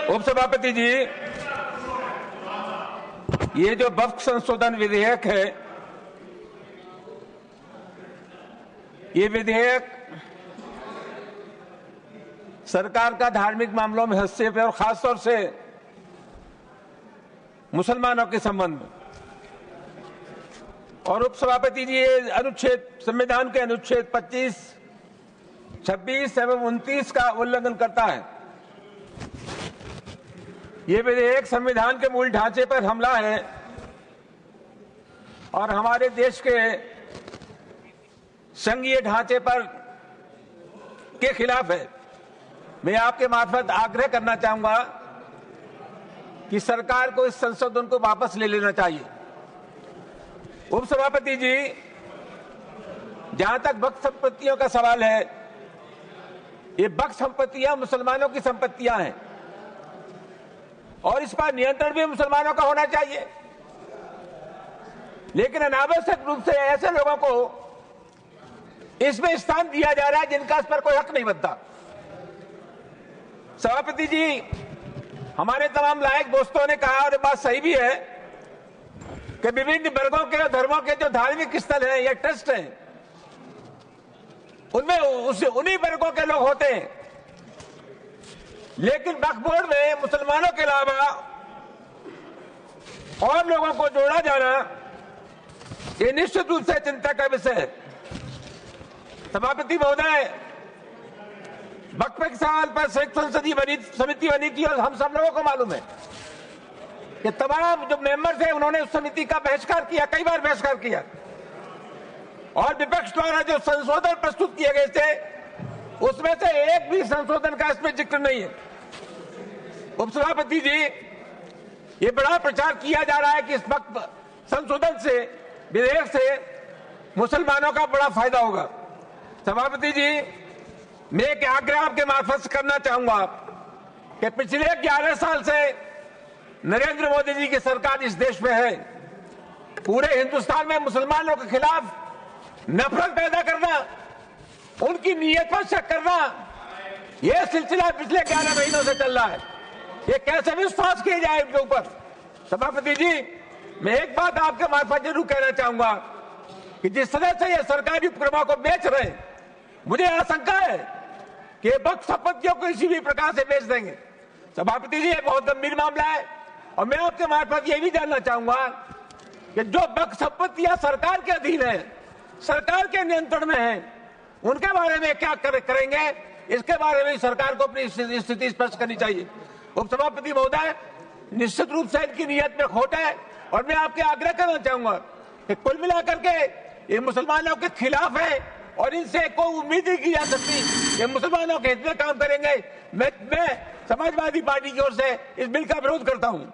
उपसभापति जी, ये जो वक्फ संशोधन विधेयक है, ये विधेयक सरकार का धार्मिक मामलों में हस्तक्षेप है और खासतौर से मुसलमानों के संबंध में। और उपसभापति जी, ये अनुच्छेद संविधान के अनुच्छेद 25, 26 एवं 29 का उल्लंघन करता है। ये विधेयक संविधान के मूल ढांचे पर हमला है और हमारे देश के संघीय ढांचे पर के खिलाफ है। मैं आपके मार्फत आग्रह करना चाहूंगा कि सरकार को इस संशोधन को वापस ले लेना चाहिए। उपसभापति जी, जहां तक वक्फ संपत्तियों का सवाल है, ये वक्फ संपत्तियां मुसलमानों की संपत्तियां हैं और इस पर नियंत्रण भी मुसलमानों का होना चाहिए, लेकिन अनावश्यक रूप से ऐसे लोगों को इसमें स्थान दिया जा रहा है जिनका इस पर कोई हक नहीं बनता। सभापति जी, हमारे तमाम लायक दोस्तों ने कहा, और ये बात सही भी है, कि विभिन्न वर्गों के और धर्मों के जो धार्मिक स्थल हैं या ट्रस्ट हैं, उनमें उन्हीं वर्गों के लोग होते हैं, लेकिन वक्फ बोर्ड में मुसलमानों के अलावा और लोगों को जोड़ा जाना ये निश्चित रूप से चिंता का विषय है। सभापति महोदय, वक्फ के सवाल पर संयुक्त संसदीय समिति बनी थी और हम सब लोगों को मालूम है कि तमाम जो मेंबर थे उन्होंने उस समिति का बहिष्कार किया, कई बार बहिष्कार किया, और विपक्ष द्वारा जो संशोधन प्रस्तुत किए गए थे उसमें से एक भी संशोधन का इसमें जिक्र नहीं है। उपसभापति जी, ये बड़ा प्रचार किया जा रहा है कि इस वक्त संशोधन से, विधेयक से मुसलमानों का बड़ा फायदा होगा। सभापति जी, मैं एक आग्रह आपके मार्फत से करना चाहूंगा कि पिछले 11 साल से नरेंद्र मोदी जी की सरकार इस देश में है। पूरे हिंदुस्तान में मुसलमानों के खिलाफ नफरत पैदा करना, उनकी नीयत पर शक करना, यह सिलसिला पिछले 11 महीनों से चल रहा है। ये कैसे विश्वास किया जाए इनके ऊपर? सभापति जी, मैं एक बात आपके मार्फत जरूर कहना चाहूंगा कि जिस तरह से ये सरकारी उपक्रमों को बेच रहे हैं, मुझे आशंका है कि वक्फ संपत्तियों को इसी भी प्रकार से बेच देंगे। सभापति जी, ये बहुत गंभीर मामला है और मैं आपके मार्फत ये भी जानना चाहूंगा कि जो वक्फ संपत्तियां सरकार के अधीन है, सरकार के नियंत्रण में है, उनके बारे में क्या करेंगे, इसके बारे में सरकार को अपनी स्थिति स्पष्ट करनी चाहिए। उपसभापति महोदय, निश्चित रूप से इनकी नीयत में खोट है और मैं आपके आग्रह करना चाहूंगा कि कुल मिलाकर के ये मुसलमानों के खिलाफ है और इनसे कोई उम्मीद नहीं की जा सकती ये मुसलमानों के हित में काम करेंगे। मैं समाजवादी पार्टी की ओर से इस बिल का विरोध करता हूं।